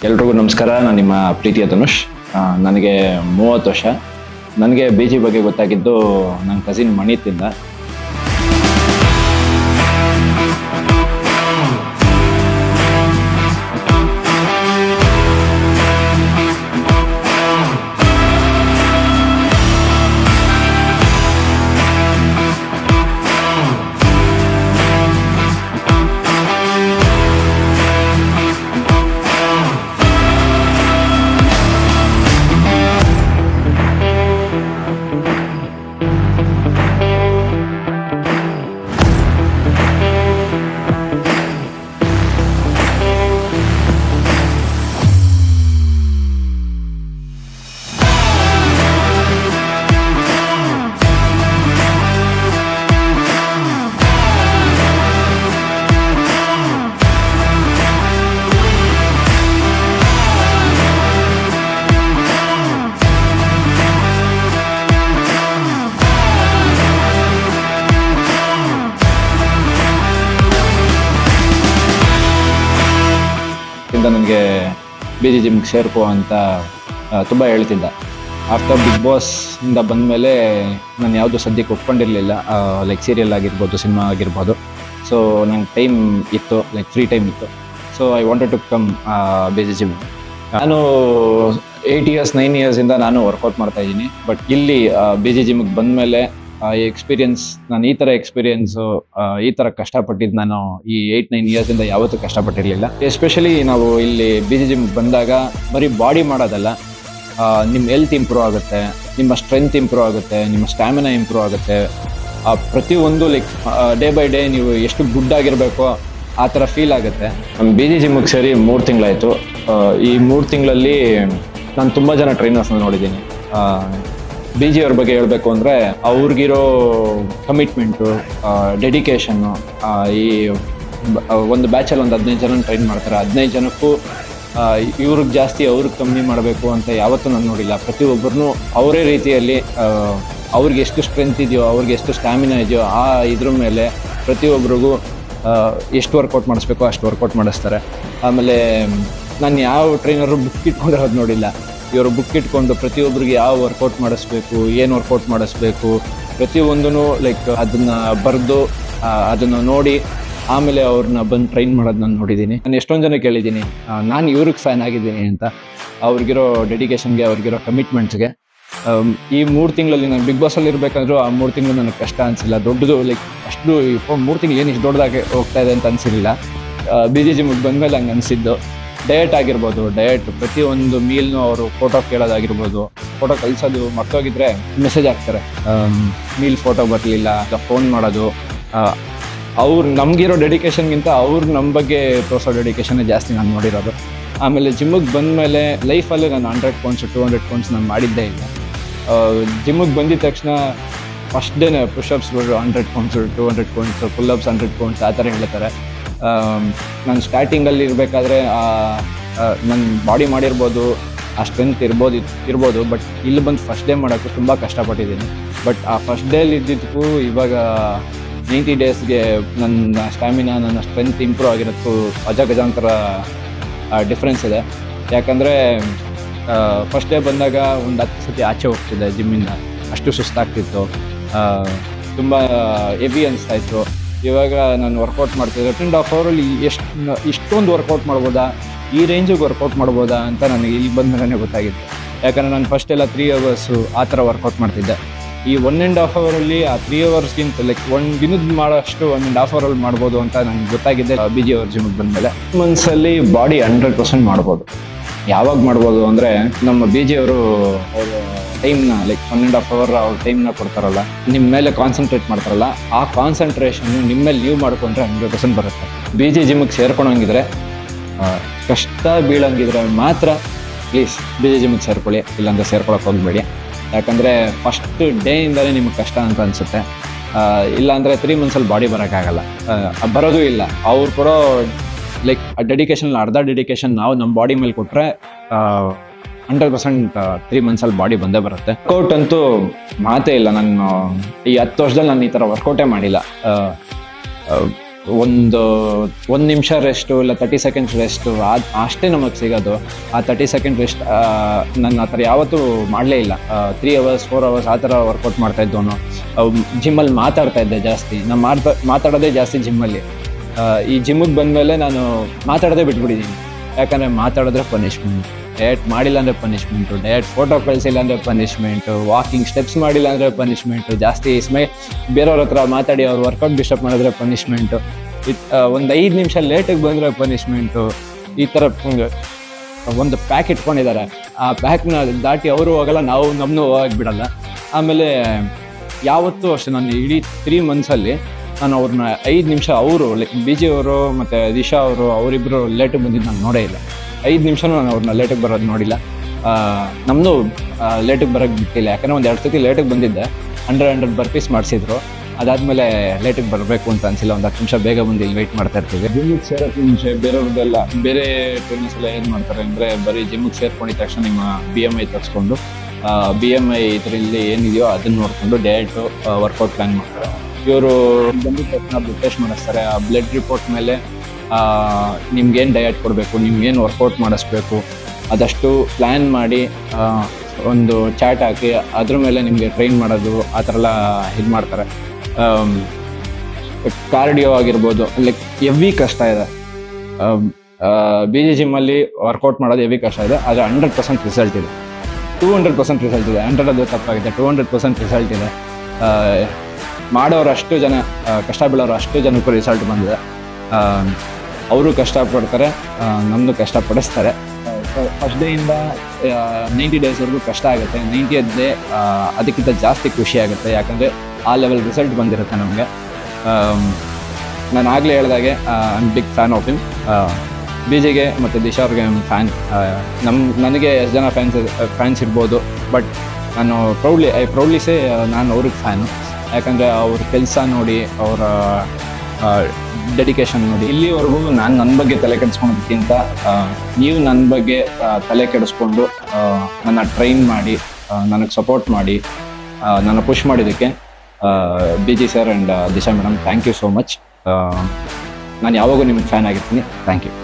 ಎಲ್ರಿಗೂ ನಮಸ್ಕಾರ. ನಾನು ನಿಮ್ಮ ಪ್ರೀತಿಯ ಧನುಷ್. ನನಗೆ 30 ವರ್ಷ. ನನಗೆ BG ಬಗ್ಗೆ ಗೊತ್ತಾಗಿದ್ದು ನನ್ನ ಕಸಿನ್ ಮಣಿತಿಂದ. ನನಗೆ BG ಜಿಮ್ಗೆ ಸೇರ್ಕೋ ಅಂತ ತುಂಬ ಹೇಳ್ತಿದ್ದ. ಆಫ್ಟರ್ ಬಿಗ್ ಬಾಸ್ ಇಂದ ಬಂದಮೇಲೆ ನಾನು ಯಾವುದು ಸದ್ಯಕ್ಕೆ ಒಪ್ಕೊಂಡಿರಲಿಲ್ಲ. ಲೈಕ್ ಸೀರಿಯಲ್ ಆಗಿರ್ಬೋದು, ಸಿನಿಮಾ ಆಗಿರ್ಬೋದು. ಸೊ ನಂಗೆ ಟೈಮ್ ಇತ್ತು, ಲೈಕ್ ಫ್ರೀ ಟೈಮ್ ಇತ್ತು. So I wanted to come BG gym. ನಾನು 8 ಇಯರ್ಸ್ 9 ಇಯರ್ಸಿಂದ ನಾನು ವರ್ಕೌಟ್ ಮಾಡ್ತಾ ಇದ್ದೀನಿ. ಬಟ್ ಇಲ್ಲಿ BG ಜಿಮ್ಗೆ ಬಂದಮೇಲೆ ಈ ಎಕ್ಸ್ಪೀರಿಯನ್ಸ್, ನಾನು ಈ ಥರ ಎಕ್ಸ್ಪೀರಿಯನ್ಸು, ಈ ಥರ ಕಷ್ಟಪಟ್ಟಿದ್ದು ನಾನು ಈ 8-9 ಇಯರ್ಸಿಂದ ಯಾವತ್ತೂ ಕಷ್ಟಪಟ್ಟಿರಲಿಲ್ಲ. ಎಸ್ಪೆಷಲಿ ನಾವು ಇಲ್ಲಿ BG ಜಿಮ್ಗೆ ಬಂದಾಗ ಬರೀ ಬಾಡಿ ಮಾಡೋದಲ್ಲ, ನಿಮ್ಮ ಹೆಲ್ತ್ ಇಂಪ್ರೂವ್ ಆಗುತ್ತೆ, ನಿಮ್ಮ ಸ್ಟ್ರೆಂತ್ ಇಂಪ್ರೂವ್ ಆಗುತ್ತೆ, ನಿಮ್ಮ ಸ್ಟ್ಯಾಮಿನಾ ಇಂಪ್ರೂವ್ ಆಗುತ್ತೆ. ಪ್ರತಿಯೊಂದು ಲೈಕ್ ಡೇ ಬೈ ಡೇ ನೀವು ಎಷ್ಟು ಗುಡ್ ಆಗಿರಬೇಕೋ ಆ ಥರ ಫೀಲ್ ಆಗುತ್ತೆ. ನಮ್ಮ BG ಜಿಮ್ಗೆ ಸೇರಿ 3 ತಿಂಗಳಾಯಿತು. ಈ 3 ತಿಂಗಳಲ್ಲಿ ನಾನು ತುಂಬ ಜನ ಟ್ರೈನರ್ಸ್ನ ನೋಡಿದ್ದೀನಿ. BG ಅವ್ರ ಬಗ್ಗೆ ಹೇಳಬೇಕು ಅಂದರೆ ಅವ್ರಿಗಿರೋ ಕಮಿಟ್ಮೆಂಟು, ಡೆಡಿಕೇಶನ್ನು, ಈ ಒಂದು ಬ್ಯಾಚಲ್ಲಿ ಒಂದು 15 ಜನ ಟ್ರೈನ್ ಮಾಡ್ತಾರೆ. 15 ಜನಕ್ಕೂ ಇವ್ರಿಗೆ ಜಾಸ್ತಿ ಅವ್ರಿಗೆ ಕಮ್ಮಿ ಮಾಡಬೇಕು ಅಂತ ಯಾವತ್ತೂ ನಾನು ನೋಡಿಲ್ಲ. ಪ್ರತಿಯೊಬ್ಬರನ್ನೂ ಅವರೇ ರೀತಿಯಲ್ಲಿ ಅವ್ರಿಗೆ ಎಷ್ಟು ಸ್ಟ್ರೆಂತ್ ಇದೆಯೋ, ಅವ್ರಿಗೆ ಎಷ್ಟು ಸ್ಟ್ಯಾಮಿನಾ ಇದೆಯೋ ಆ ಇದ್ರ ಮೇಲೆ ಪ್ರತಿಯೊಬ್ಬರಿಗೂ ಎಷ್ಟು ವರ್ಕೌಟ್ ಮಾಡಿಸ್ಬೇಕೋ ಅಷ್ಟು ವರ್ಕೌಟ್ ಮಾಡಿಸ್ತಾರೆ. ಆಮೇಲೆ ನಾನು ಯಾವ ಟ್ರೈನರು ಬುಕ್ ಇಟ್ಕೊಂಡಿರೋದು ನೋಡಿಲ್ಲ. ಇವರು ಬುಕ್ ಇಟ್ಕೊಂಡು ಪ್ರತಿಯೊಬ್ಬರಿಗೆ ಯಾವ ವರ್ಕೌಟ್ ಮಾಡಿಸ್ಬೇಕು, ಏನು ವರ್ಕೌಟ್ ಮಾಡಿಸ್ಬೇಕು, ಪ್ರತಿಯೊಂದೂ ಲೈಕ್ ಅದನ್ನು ಬರೆದು ಅದನ್ನು ನೋಡಿ ಆಮೇಲೆ ಅವ್ರನ್ನ ಬಂದು ಟ್ರೈನ್ ಮಾಡೋದು ನಾನು ನೋಡಿದ್ದೀನಿ. ನಾನು ಎಷ್ಟೊಂದು ಜನ ಕೇಳಿದ್ದೀನಿ ನಾನು ಇವ್ರಿಗೆ ಫ್ಯಾನ್ ಆಗಿದ್ದೀನಿ ಅಂತ. ಅವ್ರಿಗಿರೋ ಡೆಡಿಕೇಶನ್ಗೆ, ಅವ್ರಿಗಿರೋ ಕಮಿಟ್ಮೆಂಟ್ಸ್ಗೆ. ಈ 3 ತಿಂಗಳಲ್ಲಿ ನಾನು ಬಿಗ್ ಬಾಸಲ್ಲಿ ಇರಬೇಕಂದ್ರೂ ಆ 3 ತಿಂಗಳು ನನಗೆ ಕಷ್ಟ ಅನಿಸಿಲ್ಲ. ದೊಡ್ಡದು ಲೈಕ್ ಅಷ್ಟು 3 ತಿಂಗಳು ಏನು ಇಷ್ಟು ದೊಡ್ಡದಾಗಿ ಹೋಗ್ತಾ ಇದೆ ಅಂತ ಅನಿಸಿರಲಿಲ್ಲ. BG ಜಿಮ್ಗೆ ಬಂದಮೇಲೆ ಹಂಗೆ ಅನಿಸಿದ್ದು. ಡಯಟ್ ಆಗಿರ್ಬೋದು, ಡಯಟ್ ಪ್ರತಿಯೊಂದು ಮೀಲ್ನೂ ಅವರು ಫೋಟೋ ಕೇಳೋದಾಗಿರ್ಬೋದು, ಫೋಟೋ ಕಳಿಸೋದು, ಮರ್ತೋಗಿದ್ರೆ ಮೆಸೇಜ್ ಹಾಕ್ತಾರೆ, ಮೀಲ್ ಫೋಟೋ ಬರಲಿಲ್ಲ, ಫೋನ್ ಮಾಡೋದು. ಅವ್ರು ನಮಗಿರೋ ಡೆಡಿಕೇಶನ್ಗಿಂತ ಅವ್ರು ನಮ್ಮ ಬಗ್ಗೆ ತೋರಿಸೋ ಡೆಡಿಕೇಶನ್ನೇ ಜಾಸ್ತಿ ನಾನು ನೋಡಿರೋದು. ಆಮೇಲೆ ಜಿಮ್ಮಿಗೆ ಬಂದಮೇಲೆ ಲೈಫಲ್ಲಿ ನಾನು 100 ಪೌಂಡ್ಸ್ 200 ಪೌಂಡ್ಸ್ ನಾನು ಮಾಡಿದ್ದೇ ಇಲ್ಲ. ಜಿಮ್ಮಿಗೆ ಬಂದಿದ ತಕ್ಷಣ ಫಸ್ಟ್ ಡೇನೇ pushups 100 pounds 200 pounds, pullups 100 pounds ಆ ಥರ ಹೇಳ್ತಾರೆ. ನಾನು ಸ್ಟಾರ್ಟಿಂಗಲ್ಲಿ ಇರಬೇಕಾದ್ರೆ ನನ್ನ ಬಾಡಿ ಮಾಡಿರ್ಬೋದು, ಆ ಸ್ಟ್ರೆಂತ್ ಇರ್ಬೋದು. ಬಟ್ ಇಲ್ಲಿ ಬಂದು ಫಸ್ಟ್ ಡೇ ಮಾಡೋಕ್ಕೂ ತುಂಬ ಕಷ್ಟಪಟ್ಟಿದ್ದೀನಿ. ಬಟ್ ಆ ಫಸ್ಟ್ ಡೇಲಿ ಇದ್ದಿದ್ದಕ್ಕೂ ಇವಾಗ 90 ಡೇಸ್ಗೆ ನನ್ನ ಸ್ಟ್ಯಾಮಿನಾ, ನನ್ನ ಸ್ಟ್ರೆಂತ್ ಇಂಪ್ರೂವ್ ಆಗಿರೋದಕ್ಕೂ ಅಜಗಜಾಂತರ ಡಿಫ್ರೆನ್ಸ್ ಇದೆ. ಯಾಕಂದರೆ ಫಸ್ಟ್ ಡೇ ಬಂದಾಗ ಒಂದು 10 ಸತಿ ಆಚೆ ಹೋಗ್ತಿದ್ದೆ ಜಿಮ್ಮಿಂದ, ಅಷ್ಟು ಸುಸ್ತಾಗ್ತಿತ್ತು, ತುಂಬ ಹೆವಿ ಅನಿಸ್ತಾಯಿತ್ತು. ಇವಾಗ ನಾನು ವರ್ಕೌಟ್ ಮಾಡ್ತಿದ್ದೆ 2.5 ಅವರಲ್ಲಿ ಇಷ್ಟೊಂದು ವರ್ಕೌಟ್ ಮಾಡ್ಬೋದಾ, ಈ ರೇಂಜಿಗೆ ವರ್ಕೌಟ್ ಮಾಡ್ಬೋದಾ ಅಂತ ನನಗೆ ಇಲ್ಲಿ ಬಂದಮೇಲೆ ಗೊತ್ತಾಗಿತ್ತು. ಯಾಕಂದರೆ ನಾನು ಫಸ್ಟ್ ಎಲ್ಲ 3 ಅವರ್ಸು ಆ ಥರ ವರ್ಕೌಟ್ ಮಾಡ್ತಿದ್ದೆ. ಈ 1.5 ಅವರಲ್ಲಿ ಆ 3 ಅವರ್ಸ್ಗಿಂತ ಲೈಕ್ ಒಂದು ದಿನದ ಮಾಡೋಷ್ಟು 1.5 ಅವರಲ್ಲಿ ಮಾಡ್ಬೋದು ಅಂತ ನನಗೆ ಗೊತ್ತಾಗಿದ್ದೆ BG ಅವ್ರ ಜಿಮ್ಗೆ ಬಂದಮೇಲೆ. ಮನ್ಸಲ್ಲಿ ಬಾಡಿ 100% ಮಾಡ್ಬೋದು. ಯಾವಾಗ ಮಾಡ್ಬೋದು ಅಂದರೆ ನಮ್ಮ BG ಅವರು ಟೈಮ್ನ ಲೈಕ್ 1.5 ಅವರ್ ಅವ್ರ ಟೈಮ್ನ ಕೊಡ್ತಾರಲ್ಲ, ನಿಮ್ಮ ಮೇಲೆ ಕಾನ್ಸಂಟ್ರೇಟ್ ಮಾಡ್ತಾರಲ್ಲ, ಆ ಕಾನ್ಸಂಟ್ರೇಷನ್ನು ನಿಮ್ಮ ಮೇಲೆ ನೀವು ಮಾಡ್ಕೊಂಡ್ರೆ 100% ಬರುತ್ತೆ. BG ಜಿಮ್ಗೆ ಸೇರ್ಕೊಳಂಗಿದ್ರೆ, ಕಷ್ಟ ಬೀಳಂಗಿದ್ರೆ ಮಾತ್ರ ಪ್ಲೀಸ್ BG ಜಿಮ್ಗೆ ಸೇರ್ಕೊಳ್ಳಿ, ಇಲ್ಲಾಂದರೆ ಸೇರ್ಕೊಳಕ್ಕೆ ಹೋಗಬೇಡಿ. ಯಾಕಂದರೆ ಫಸ್ಟ್ ಡೇಯಿಂದಲೇ ನಿಮಗೆ ಕಷ್ಟ ಅಂತ ಅನಿಸುತ್ತೆ. ಇಲ್ಲಾಂದರೆ 3 ಮಂತ್ಸಲ್ಲಿ ಬಾಡಿ ಬರೋಕ್ಕಾಗಲ್ಲ, ಬರೋದು ಇಲ್ಲ. ಅವ್ರು ಕೊಡೋ ಲೈಕ್ ಡೆಡಿಕೇಶನ್ ಅರ್ಧ ಡೆಡಿಕೇಶನ್ ನಾವು ನಮ್ಮ ಬಾಡಿ ಮೇಲೆ ಕೊಟ್ಟರೆ 100% 3 ಮಂತ್ಸಲ್ಲಿ ಬಾಡಿ ಬಂದೇ ಬರುತ್ತೆ. ವರ್ಕೌಟ್ ಅಂತೂ ಮಾತೇ ಇಲ್ಲ. ನಾನು ಈ 10 ವರ್ಷದಲ್ಲಿ ನಾನು ಈ ಥರ ವರ್ಕೌಟೇ ಮಾಡಿಲ್ಲ. ಒಂದು 1 ನಿಮಿಷ ರೆಸ್ಟು ಇಲ್ಲ 30 ಸೆಕೆಂಡ್ಸ್ ರೆಸ್ಟು ಅಷ್ಟೇ ನಮಗೆ ಸಿಗೋದು. ಆ 30 ಸೆಕೆಂಡ್ ರೆಸ್ಟ್ ನಾನು ಆ ಥರ ಯಾವತ್ತೂ ಮಾಡಲೇ ಇಲ್ಲ. 3 ಅವರ್ಸ್ 4 ಅವರ್ಸ್ ಆ ಥರ ವರ್ಕೌಟ್ ಮಾಡ್ತಾ ಇದ್ದವನು. ಜಿಮ್ಮಲ್ಲಿ ಮಾತಾಡ್ತಾ ಇದ್ದೆ ಜಾಸ್ತಿ. ನಾನು ಮಾತಾಡೋದೇ ಜಾಸ್ತಿ ಜಿಮ್ಮಲ್ಲಿ. ಈ ಜಿಮ್ಮಿಗೆ ಬಂದಮೇಲೆ ನಾನು ಮಾತಾಡೋದೇ ಬಿಟ್ಬಿಟ್ಟಿದ್ದೀನಿ. ಯಾಕಂದರೆ ಮಾತಾಡಿದ್ರೆ ಪನಿಷ್ಮೆಂಟ್, ಡಯಟ್ ಮಾಡಿಲ್ಲ ಅಂದರೆ ಪನಿಷ್ಮೆಂಟು, ಡಯಟ್ ಫೋಟೋ ಕಳಿಸಿಲ್ಲ ಅಂದರೆ ಪನಿಷ್ಮೆಂಟು, ವಾಕಿಂಗ್ ಸ್ಟೆಪ್ಸ್ ಮಾಡಿಲ್ಲ ಅಂದರೆ ಪನಿಷ್ಮೆಂಟು, ಜಾಸ್ತಿ ಬೇರೆಯವ್ರ ಹತ್ರ ಮಾತಾಡಿ ಅವ್ರು ವರ್ಕೌಟ್ ಡಿಸ್ಟರ್ಬ್ ಮಾಡಿದ್ರೆ ಪನಿಷ್ಮೆಂಟು, ಒಂದು 5 ನಿಮಿಷ ಲೇಟಿಗೆ ಬಂದರೆ ಪನಿಷ್ಮೆಂಟು. ಈ ಥರ ಒಂದು ಪ್ಯಾಕ್ ಇಟ್ಕೊಂಡಿದ್ದಾರೆ. ಆ ಪ್ಯಾಕ್ನ ದಾಟಿ ಅವರು ಹೋಗಲ್ಲ, ನಾವು ನಮ್ಮನ್ನೂ ಹೋಗಕ್ಕೆ ಬಿಡಲ್ಲ. ಆಮೇಲೆ ಯಾವತ್ತೂ ಅಷ್ಟೇ ನಾನು ಇಡೀ 3 ಮಂತ್ಸಲ್ಲಿ ನಾನು ಅವ್ರನ್ನ 5 ನಿಮಿಷ ಅವರು BG ಅವರು ಮತ್ತು ದಿಶಾ ಅವರಿಬ್ಬರು ಲೇಟಿಗೆ ಬಂದಿದ್ದು ನಾನು ನೋಡೇ ಇಲ್ಲ. 5 ನಿಮಿಷನೂ ನಾನು ಅವ್ರನ್ನ ಲೇಟಿಗೆ ಬರೋದು ನೋಡಿಲ್ಲ. ನಮ್ಮದು ಲೇಟಿಗೆ ಬರೋಕ್ಕೆ ಬಿಟ್ಟಿಲ್ಲ. ಯಾಕಂದರೆ ಒಂದು 2 ಸತಿ ಲೇಟಿಗೆ ಬಂದಿದ್ದೆ. 100 ಬರ್ಪೀಸ್ ಮಾಡಿಸಿದ್ರು. ಅದಾದಮೇಲೆ ಲೇಟಿಗೆ ಬರಬೇಕು ಅಂತ ಅನಿಸಿಲ್ಲ. ಒಂದು 10 ನಿಮಿಷ ಬೇಗ ಬಂದು ಇಲ್ಲಿ ವೆಯ್ಟ್ ಮಾಡ್ತಾ ಇರ್ತೀವಿ. ಜಿಮ್ಮಿಗೆ ಸೇರೋಕ್ಕೆ ಮುಂಚೆ ಬೇರೆಯವ್ರದ್ದೆಲ್ಲ ಬೇರೆ ಟ್ರೈನರ್ಸ್ ಎಲ್ಲ ಏನು ಮಾಡ್ತಾರೆ ಅಂದರೆ, ಬರೀ ಜಿಮ್ಮಿಗೆ ಸೇರ್ಕೊಂಡಿದ ತಕ್ಷಣ ನಿಮ್ಮ BMI ತರಿಸ್ಕೊಂಡು BMI ಇದರಲ್ಲಿ ಏನಿದೆಯೋ ಅದನ್ನು ನೋಡಿಕೊಂಡು ಡಯಟು ವರ್ಕೌಟ್ ಪ್ಲ್ಯಾನ್ ಮಾಡ್ತಾರೆ. ಇವರು ಬಂದಿದ್ದ ತಕ್ಷಣ ಬ್ಲಡ್ ಟೆಸ್ಟ್ ಮಾಡಿಸ್ತಾರೆ. ಆ ಬ್ಲಡ್ ರಿಪೋರ್ಟ್ ಮೇಲೆ ನಿಮ್ಗೇನು ಡಯಟ್ ಕೊಡಬೇಕು, ನಿಮ್ಗೇನು ವರ್ಕೌಟ್ ಮಾಡಿಸ್ಬೇಕು ಅದಷ್ಟು ಪ್ಲ್ಯಾನ್ ಮಾಡಿ ಒಂದು ಚಾರ್ಟ್ ಹಾಕಿ ಅದ್ರ ಮೇಲೆ ನಿಮಗೆ ಟ್ರೈನ್ ಮಾಡೋದು ಆ ಥರ ಎಲ್ಲ ಇದು ಮಾಡ್ತಾರೆ. ಕಾರ್ಡಿಯೋ ಆಗಿರ್ಬೋದು, ಲೈಕ್ ಹೆವಿ ಕಷ್ಟ ಇದೆ. BG ಜಿಮ್ಮಲ್ಲಿ ವರ್ಕೌಟ್ ಮಾಡೋದು ಹೆವಿ ಕಷ್ಟ ಇದೆ. ಆದರೆ 100% ರಿಸಲ್ಟ್ ಇದೆ. 200% ರಿಸಲ್ಟ್ ಇದೆ. 100 ಅದು ತಪ್ಪಾಗಿದೆ. 200% ರಿಸಲ್ಟ್ ಇದೆ. ಮಾಡೋರು ಅಷ್ಟು ಜನ, ಕಷ್ಟ ಬೀಳೋರು ಅಷ್ಟು ಜನಕ್ಕೂ ರಿಸಲ್ಟ್ ಬಂದಿದೆ. ಅವರು ಕಷ್ಟಪಡ್ತಾರೆ, ನಮ್ಮದು ಕಷ್ಟಪಡಿಸ್ತಾರೆ. ಫಸ್ಟ್ ಡೇಯಿಂದ 90 ಡೇಸ್ವರೆಗೂ ಕಷ್ಟ ಆಗುತ್ತೆ. 90th ಡೇ ಅದಕ್ಕಿಂತ ಜಾಸ್ತಿ ಖುಷಿ ಆಗುತ್ತೆ. ಯಾಕಂದರೆ ಆ ಲೆವೆಲ್ ರಿಸಲ್ಟ್ ಬಂದಿರುತ್ತೆ ನಮಗೆ. ನಾನು ಆಗಲೇ ಹೇಳ್ದಾಗೆ ಬಿಗ್ ಫ್ಯಾನ್ ಆಫ್ ಹಿಮ್. BGಗೆ ಮತ್ತು ದಿಶಾ ಅವ್ರಿಗೆ ಫ್ಯಾನ್. ನನಗೆ ಎಷ್ಟು ಜನ ಫ್ಯಾನ್ಸ್ ಇರ್ಬೋದು, ಬಟ್ ನಾನು ಪ್ರೌಡ್ಲಿ ಸೇ ನಾನು ಅವ್ರಿಗೆ ಫ್ಯಾನು. ಯಾಕಂದರೆ ಅವ್ರ ಕೆಲಸ ನೋಡಿ, ಅವರ ಡೆಡಿಕೇಶನ್ ನೋಡಿ. ಇಲ್ಲಿವರೆಗೂ ನಾನು ನನ್ನ ಬಗ್ಗೆ ತಲೆ ಕೆಡಿಸ್ಕೊಳೋದಕ್ಕಿಂತ ನೀವು ನನ್ನ ಬಗ್ಗೆ ತಲೆ ಕೆಡಿಸ್ಕೊಂಡು ನನ್ನ ಟ್ರೈನ್ ಮಾಡಿ, ನನಗೆ ಸಪೋರ್ಟ್ ಮಾಡಿ, ನನ್ನ ಪುಷ್ ಮಾಡಿದ್ದಕ್ಕೆ BG sir and Disha madam, thank you so much. ನಾನು ಯಾವಾಗೂ ನಿಮ್ಗೆ ಫ್ಯಾನ್ ಆಗಿರ್ತೀನಿ. Thank you.